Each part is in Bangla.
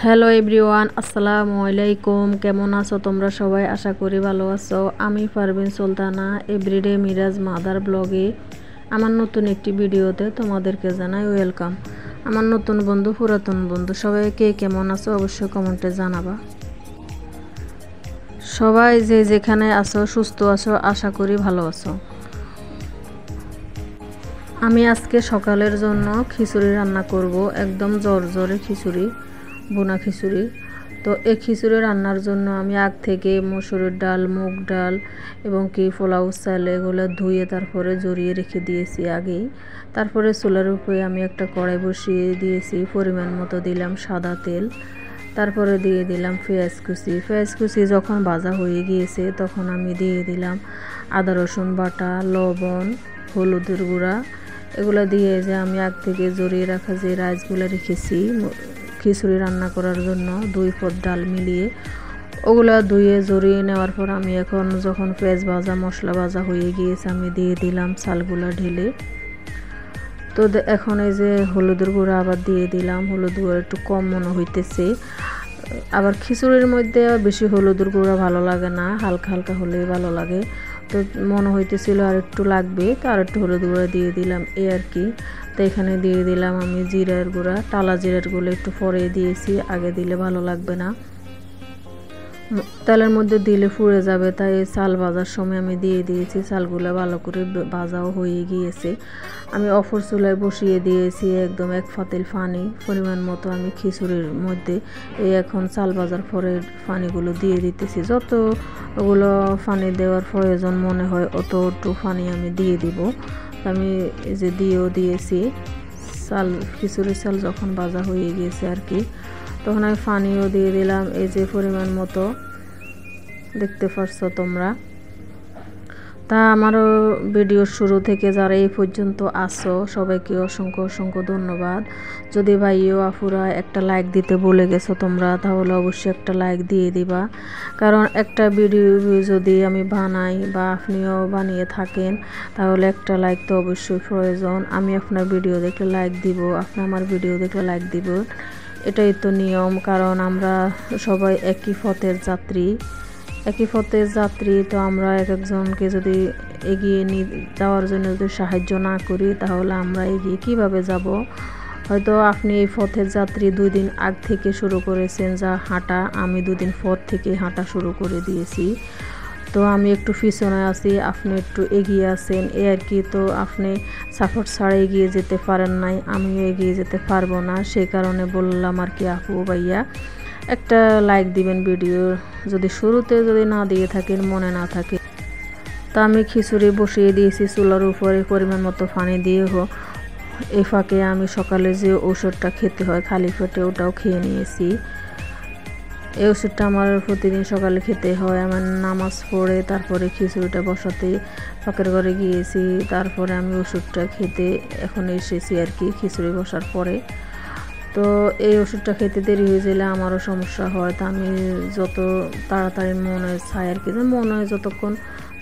হ্যালো এভরিওয়ান, আসসালামু আলাইকুম। কেমন আছো তোমরা সবাই? আশা করি ভালো আছো। আমি পারভিন সুলতানা, এভরিডে মিরাজ মাদার ব্লগে আমার নতুন একটি ভিডিওতে তোমাদেরকে জানাই ওয়েলকাম। আমার নতুন বন্ধু, পুরাতন বন্ধু সবাই কে কেমন আছো অবশ্যই কমেন্টে জানাবা। সবাই যে যেখানে আছো সুস্থ আছো, আশা করি ভালো আছো। আমি আজকে সকালের জন্য খিচুড়ি রান্না করব, একদম জোরে খিচুড়ি, বোনা খিচুড়ি। তো এই খিচুড়ি রান্নার জন্য আমি আগ থেকে মসুরের ডাল, মুগ ডাল এবং পোলাও চাল এগুলো ধুয়ে তারপরে জড়িয়ে রেখে দিয়েছি আগেই। তারপরে চুলার উপরে আমি একটা কড়াই বসিয়ে দিয়েছি, পরিমাণ মতো দিলাম সাদা তেল, তারপরে দিয়ে দিলাম পেঁয়াজ কুচি যখন ভাজা হয়ে গিয়েছে তখন আমি দিয়ে দিলাম আদা রসুন বাটা, লবণ, হলুদের গুঁড়া, এগুলো দিয়ে যে আমি আগ থেকে জড়িয়ে রাখা যে রাইসগুলো রেখেছি খিচুড়ি রান্না করার জন্য 2 পদ ডাল মিলিয়ে ওগুলা ধুয়ে জড়িয়ে নেওয়ার পর আমি এখন যখন পেঁয়াজ ভাজা মশলা ভাজা হয়ে গিয়েছে আমি দিয়ে দিলাম চালগুলা ঢেলে। তো এখন এই যে হলুদের গুঁড়া আবার দিয়ে দিলাম, হলুদ গুঁড়া একটু কম মনে হইতেছে। আবার খিচুড়ির মধ্যে বেশি হলুদের গুঁড়া ভালো লাগে না, হালকা হালকা হলেই ভালো লাগে। তো মনে হইতেছিল আর একটু লাগবে, তো আর একটু হলুদ গুঁড়া দিয়ে দিলাম এই আর কি। তো এখানে দিয়ে দিলাম আমি জিরার গুঁড়া, টালা জিরার গুঁড়ো একটু পরে দিয়েছি, আগে দিলে ভালো লাগবে না, তেলের মধ্যে দিলে পুড়ে যাবে, তাই চাল ভাজার সময় আমি দিয়ে দিয়েছি। চালগুলো ভালো করে ভাজাও হয়ে গিয়েছে। আমি অপর চুলায় বসিয়ে দিয়েছি একদম 1 পাতিল পানি পরিমাণ মতো। আমি খিচুড়ির মধ্যে এই এখন চাল ভাজার পরে পানিগুলো দিয়ে দিতেছি, যতগুলো পানি দেওয়ার প্রয়োজন মনে হয় অতটুকু পানি আমি দিয়ে দিব। আমি এই যে দিয়েও দিয়েছি। খিচুড়ির চাল যখন ভাজা হয়ে গিয়েছে আর কি, তখন আমি পানিও দিয়ে দিলাম এই যে পরিমাণ মতো, দেখতে পারছো তোমরা। তা আমারও ভিডিওর শুরু থেকে যারা এই পর্যন্ত আসো সবাইকে অসংখ্য অসংখ্য ধন্যবাদ। যদি ভাইও আপুরা একটা লাইক দিতে ভুলে গেছো তোমরা, তাহলে অবশ্যই একটা লাইক দিয়ে দিবা, কারণ একটা ভিডিও যদি আমি বানাই বা আপনিও বানিয়ে থাকেন তাহলে একটা লাইক তো অবশ্যই প্রয়োজন। আমি আপনার ভিডিও দেখলে লাইক দিব, আপনি আমার ভিডিও দেখলে লাইক দিব, এটাই তো নিয়ম। কারণ আমরা সবাই একই পথের যাত্রী, তো আমরা এক একজনকে যদি এগিয়ে যাওয়ার জন্য যদি সাহায্য না করি তাহলে আমরা এগিয়ে কিভাবে যাব। হয়তো আপনি এই পথের যাত্রী 2 দিন আগ থেকে শুরু করেছেন যা হাঁটা, আমি 2 দিন পর থেকে হাঁটা শুরু করে দিয়েছি। তো আমি একটু পিছনে আছি, আপনি একটু এগিয়ে আছেন এই আর কি। তো আপনি সাপোর্ট ছাড়া এগিয়ে যেতে পারেন নাই, আমিও এগিয়ে যেতে পারবো না, সেই কারণে বললাম আর কি আপু ভাইয়া একটা লাইক দিবেন ভিডিও যদি শুরুতে যদি না দিয়ে থাকেন, মনে না থাকে। তা আমি খিচুড়ি বসিয়ে দিয়েছি চুলার উপরে পরিমাণ মতো পানি দিয়ে। এই ফাঁকে আমি সকালে যে ওষুধটা খেতে হয় খালি পেটে ওটাও খেয়ে নিয়েছি। এই ওষুধটা আমার প্রতিদিন সকালে খেতে হয়। আমার নামাজ পড়ে তারপরে খিচুড়িটা বসাতে ফাঁকের ঘরে গিয়েছি, তারপরে আমি ওষুধটা খেতে এখন এসেছি আর কি খিচুড়ি বসার পরে। তো এই ওষুধটা খেতে দেরি হয়ে গেলে আমারও সমস্যা হয়। তা আমি যত তাড়াতাড়ি মনে চাই আর কি, মনে হয় যতক্ষণ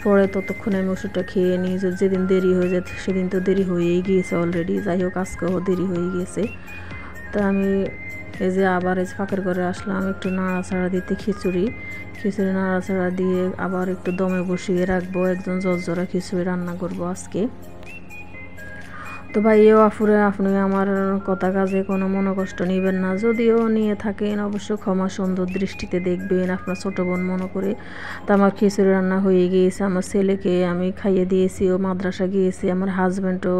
পরে ততক্ষণে আমি ওষুধটা খেয়ে নিই। যেদিন দেরি হয়ে যায় সেদিন তো দেরি হয়েই গিয়েছে অলরেডি, যাই হোক আজকেও দেরি হয়ে গিয়েছে। তো আমি এই যে আবার এই ফাঁকের ঘরে আসলাম একটু নাড়াচাড়া দিতে, খিচুড়ি নাড়াচাড়া দিয়ে আবার একটু দমে বসিয়ে রাখবো, একদম ঝরঝরা খিচুড়ি রান্না করবো আজকে। তো ভাইও আপুরে আপনি আমার কথা কাজে কোনো মনোকষ্ট নেবেন না, যদিও নিয়ে থাকেন অবশ্য ক্ষমা সুন্দর দৃষ্টিতে দেখবেন, আপনার ছোটো বোন মনে করে। তো আমার খিচুড়ি রান্না হয়ে গিয়েছে, আমার ছেলেকে আমি খাইয়ে দিয়েছি, ও মাদ্রাসা গিয়েছি। আমার হাজব্যান্ডও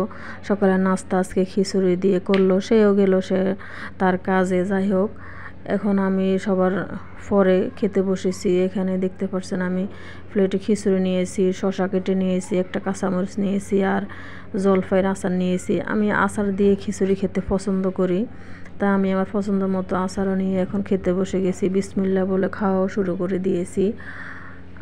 সকালে নাস্তা আজকে খিচুড়ি দিয়ে করলো, সেও গেল সে তার কাজে। যাই হোক এখন আমি সবার পরে খেতে বসেছি। এখানে দেখতে পাচ্ছেন আমি প্লেটে খিচুড়ি নিয়েছি, শসা কেটে নিয়েছি, একটা কাঁচামরিচ নিয়েছি আর জলপাইয়ের আচার নিয়েছি। আমি আচার দিয়ে খিচুড়ি খেতে পছন্দ করি, তা আমি আমার পছন্দ মতো আচারও নিয়ে এখন খেতে বসে গেছি। বিসমিল্লাহ বলে খাওয়াও শুরু করে দিয়েছি।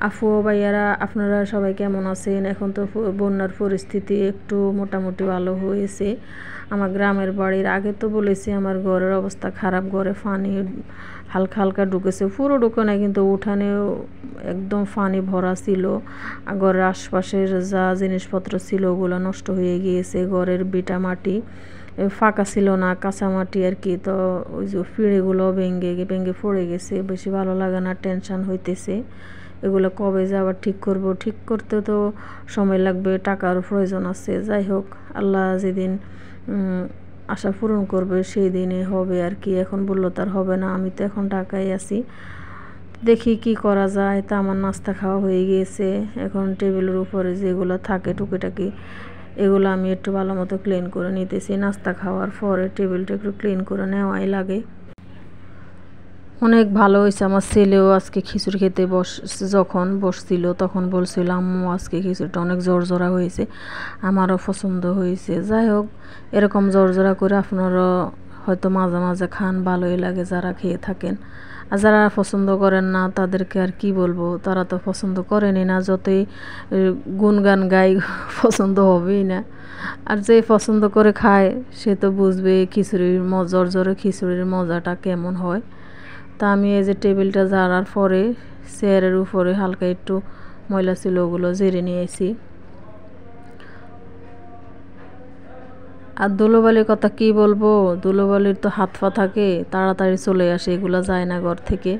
আপু ভাইয়ারা আপনারা সবাই কেমন আছেন? এখন তো বন্যার পরিস্থিতি একটু মোটামুটি ভালো হয়েছে। আমার গ্রামের বাড়ির আগে তো বলেছি আমার ঘরের অবস্থা খারাপ, ঘরে পানি হালকা হালকা ঢুকেছে, পুরো ঢুকে না কিন্তু উঠানেও একদম পানি ভরা ছিল। ঘরের আশপাশের যা জিনিসপত্র ছিল ওগুলো নষ্ট হয়ে গিয়েছে, ঘরের বিটা মাটি ফাঁকা ছিল না, কাঁচামাটি আর কি। তো ওই যে ফিড়েগুলো ভেঙে পড়ে গেছে, বেশি ভালো লাগে না, টেনশন হইতেছে। এগুলো কবে যে আবার ঠিক করব, ঠিক করতে তো সময় লাগবে, টাকার প্রয়োজন আছে। যাই হোক, আল্লাহ যেদিন আশা পূরণ করবে সেই দিনে হবে আর কি। এখন বললো তার হবে না, আমি তো এখন ঢাকায় আছি, দেখি কি করা যায়। তা আমার নাস্তা খাওয়া হয়ে গিয়েছে। এখন টেবিলের উপরে যেগুলো থাকে টুকিটাকি, এগুলো আমি একটু ভালো মতো ক্লিন করে নিতেছি। নাস্তা খাওয়ার পরে টেবিলটা একটু ক্লিন করে নেওয়াই লাগে। অনেক ভালো হয়েছে। আমার ছেলেও আজকে খিচুড়ি খেতে যখন বসছিল তখন বলছিল, আম্মু আজকে খিচুড়িটা অনেক জোরজোরা হয়েছে, আমারও পছন্দ হয়েছে। যাই হোক, এরকম জোরজোরা করে আপনারা হয়তো মাঝে মাঝে খান, ভালোই লাগে যারা খেয়ে থাকেন। আর যারা পছন্দ করেন না তাদেরকে আর কি বলবো, তারা তো পছন্দ করেনই না, যতই গুনগান গাই পছন্দ হবেই না। আর যে পছন্দ করে খায় সে তো বুঝবে খিচুড়ির জোরজোরে খিচুড়ির মজাটা কেমন হয়। তা আমি এই যে টেবিলটা ঝাড়ার পরে চেয়ারের উপরে হালকা একটু ময়লা ছিল, ওগুলো ঝেড়ে নিয়েছি। আর ধুলোবালির কথা কি বলবো, ধুলোবালির তো হাত পা থাকে, তাড়াতাড়ি চলে আসে, এগুলো যায় না ঘর থেকে,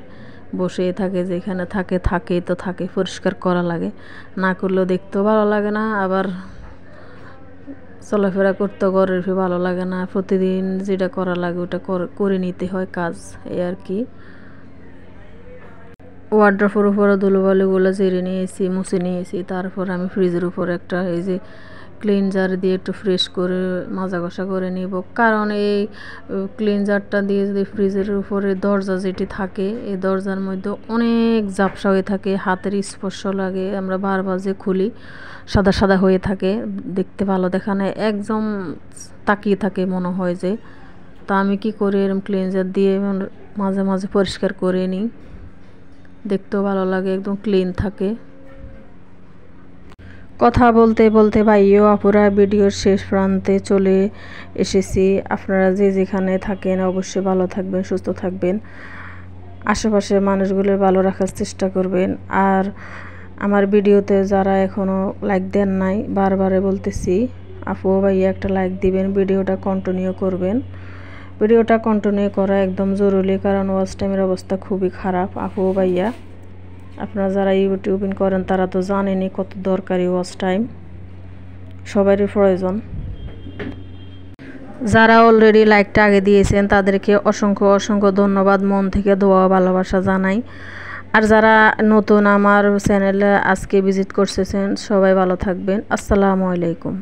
বসে থাকে, যেখানে থাকেই তো থাকে। পরিষ্কার করা লাগে, না করলেও দেখতেও ভালো লাগে না, আবার চলাফেরা করতে ঘরের ভালো লাগে না। প্রতিদিন যেটা করা লাগে ওটা করে নিতে হয় কাজ, এই আর কি। ওয়ার্ড্রোবের উপরে ধুলোবালিগুলো ঝেড়ে নিয়েছি, মুছে নিয়েছি। তারপর আমি ফ্রিজের উপরে একটা এই যে ক্লিনজার দিয়ে একটু ফ্রেশ করে মাজা ঘষা করে নিব। কারণ এই ক্লিনজারটা দিয়ে যদি ফ্রিজের উপরে দরজা যেটি থাকে, এই দরজার মধ্যে অনেক ঝাপসা হয়ে থাকে, হাতের স্পর্শ লাগে, আমরা বারবার যে খুলি সাদা সাদা হয়ে থাকে, দেখতে ভালো দেখা না, একদম তাকিয়ে থাকে মনে হয় যে। তা আমি কি করি, এরকম ক্লিনজার দিয়ে মাঝে মাঝে পরিষ্কার করে নিই, দেখতেও ভালো লাগে, একদম ক্লিন থাকে। কথা বলতে বলতে ভাইও আপুরা ভিডিওর শেষ প্রান্তে চলে এসেছি। আপনারা যে যেখানে থাকেন অবশ্যই ভালো থাকবেন, সুস্থ থাকবেন, আশেপাশের মানুষগুলো ভালো রাখার চেষ্টা করবেন। আর আমার ভিডিওতে যারা এখনও লাইক দেন নাই, বারবারে বলতেছি, আপু ভাইয়া একটা লাইক দিবেন, ভিডিওটা কন্টিনিউ করবেন। ভিডিওটা কন্টিনিউ করা একদম জরুরি, কারণ ওয়াচ টাইমের অবস্থা খুবই খারাপ। আপু ভাইয়া আপনারা যারা ইউটিউবিং করেন তারা তো জানেনই কত দরকারি ওয়াচ টাইম, সবারই প্রয়োজন। যারা অলরেডি লাইকটা আগে দিয়েছেন তাদেরকে অসংখ্য অসংখ্য ধন্যবাদ, মন থেকে দোয়া ভালোবাসা জানাই। আর যারা নতুন আমার চ্যানেলে আজকে ভিজিট করতেছেন সবাই ভালো থাকবেন। আসসালামু আলাইকুম।